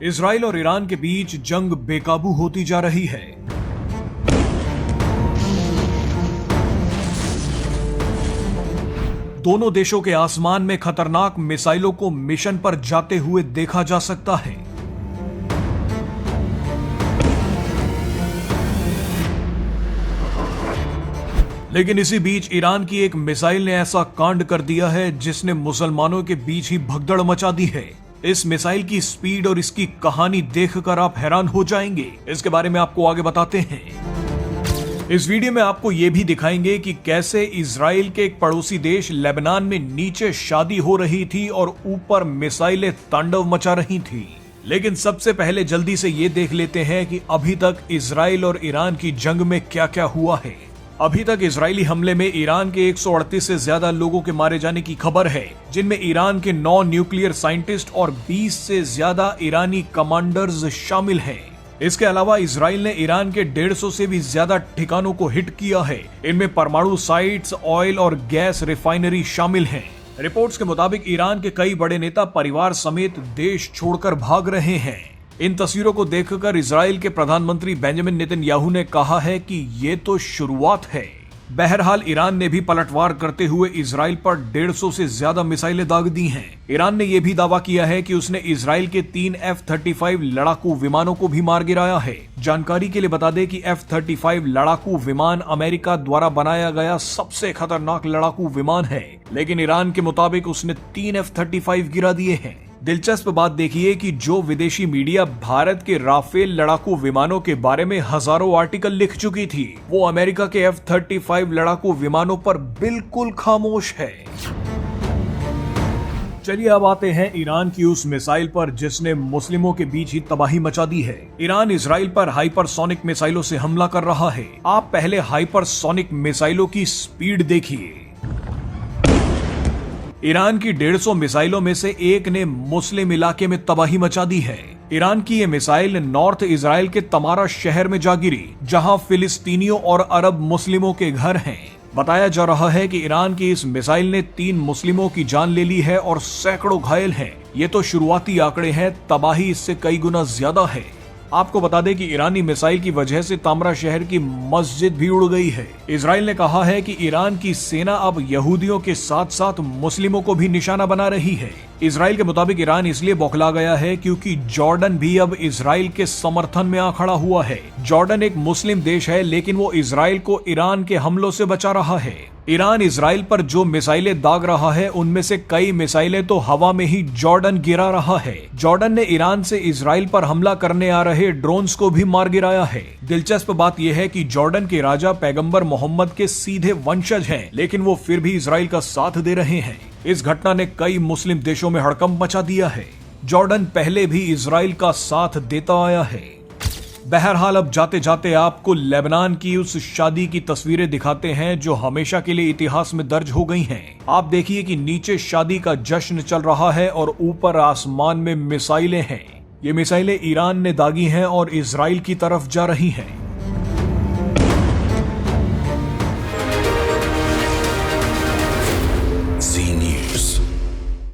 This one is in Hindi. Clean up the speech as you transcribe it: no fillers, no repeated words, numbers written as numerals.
इजराइल और ईरान के बीच जंग बेकाबू होती जा रही है। दोनों देशों के आसमान में खतरनाक मिसाइलों को मिशन पर जाते हुए देखा जा सकता है। लेकिन इसी बीच ईरान की एक मिसाइल ने ऐसा कांड कर दिया है जिसने मुसलमानों के बीच ही भगदड़ मचा दी है। इस मिसाइल की स्पीड और इसकी कहानी देखकर आप हैरान हो जाएंगे। इसके बारे में आपको आगे बताते हैं। इस वीडियो में आपको यह भी दिखाएंगे कि कैसे इजराइल के एक पड़ोसी देश लेबनान में नीचे शादी हो रही थी और ऊपर मिसाइलें तांडव मचा रही थी। लेकिन सबसे पहले जल्दी से ये देख लेते हैं कि अभी तक इजराइल और ईरान की जंग में क्या क्या हुआ है। अभी तक इजरायली हमले में ईरान के 138 से ज्यादा लोगों के मारे जाने की खबर है, जिनमें ईरान के 9 न्यूक्लियर साइंटिस्ट और 20 से ज्यादा ईरानी कमांडर्स शामिल हैं। इसके अलावा इजराइल ने ईरान के 150 से भी ज्यादा ठिकानों को हिट किया है। इनमें परमाणु साइट्स, ऑयल और गैस रिफाइनरी शामिल हैं। रिपोर्ट्स के मुताबिक ईरान के कई बड़े नेता परिवार समेत देश छोड़कर भाग रहे हैं। इन तस्वीरों को देखकर इजराइल के प्रधानमंत्री बेंजामिन नेतन्याहू ने कहा है कि ये तो शुरुआत है। बहरहाल ईरान ने भी पलटवार करते हुए इजराइल पर 150 से ज्यादा मिसाइलें दाग दी हैं। ईरान ने यह भी दावा किया है कि उसने इजराइल के 3 F-35 लड़ाकू विमानों को भी मार गिराया है। जानकारी के लिए बता दें कि F-35 लड़ाकू विमान अमेरिका द्वारा बनाया गया सबसे खतरनाक लड़ाकू विमान है, लेकिन ईरान के मुताबिक उसने 3 F-35 गिरा दिए हैं। दिलचस्प बात देखिए कि जो विदेशी मीडिया भारत के राफेल लड़ाकू विमानों के बारे में हजारों आर्टिकल लिख चुकी थी, वो अमेरिका के F-35 लड़ाकू विमानों पर बिल्कुल खामोश है। चलिए अब आते हैं ईरान की उस मिसाइल पर जिसने मुस्लिमों के बीच ही तबाही मचा दी है। ईरान इजराइल पर हाइपरसोनिक मिसाइलों से हमला कर रहा है। आप पहले हाइपरसोनिक मिसाइलों की स्पीड देखिए। ईरान की 150 मिसाइलों में से एक ने मुस्लिम इलाके में तबाही मचा दी है। ईरान की ये मिसाइल नॉर्थ इजराइल के तमारा शहर में जा गिरी, जहां फिलिस्तीनियों और अरब मुस्लिमों के घर हैं। बताया जा रहा है कि ईरान की इस मिसाइल ने 3 मुस्लिमों की जान ले ली है और सैकड़ों घायल हैं। ये तो शुरुआती आंकड़े हैं, तबाही इससे कई गुना ज्यादा है। आपको बता दें कि ईरानी मिसाइल की वजह से तामरा शहर की मस्जिद भी उड़ गई है। इजराइल ने कहा है कि ईरान की सेना अब यहूदियों के साथ साथ मुस्लिमों को भी निशाना बना रही है। इजराइल के मुताबिक ईरान इसलिए बौखला गया है क्योंकि जॉर्डन भी अब इजराइल के समर्थन में आ खड़ा हुआ है। जॉर्डन एक मुस्लिम देश है, लेकिन वो इजराइल को ईरान के हमलों से बचा रहा है। ईरान इजराइल पर जो मिसाइलें दाग रहा है, उनमें से कई मिसाइलें तो हवा में ही जॉर्डन गिरा रहा है। जॉर्डन ने ईरान से इजराइल पर हमला करने आ रहे ड्रोन्स को भी मार गिराया है। दिलचस्प बात यह है कि जॉर्डन के राजा पैगंबर मोहम्मद के सीधे वंशज हैं, लेकिन वो फिर भी इजराइल का साथ दे रहे हैं। इस घटना ने कई मुस्लिम देशों में हड़कंप मचा दिया है। जॉर्डन पहले भी इजराइल का साथ देता आया है। बहरहाल अब जाते जाते आपको लेबनान की उस शादी की तस्वीरें दिखाते हैं जो हमेशा के लिए इतिहास में दर्ज हो गई हैं। आप देखिए कि नीचे शादी का जश्न चल रहा है और ऊपर आसमान में मिसाइलें हैं। ये मिसाइलें ईरान ने दागी हैं और इजराइल की तरफ जा रही हैं।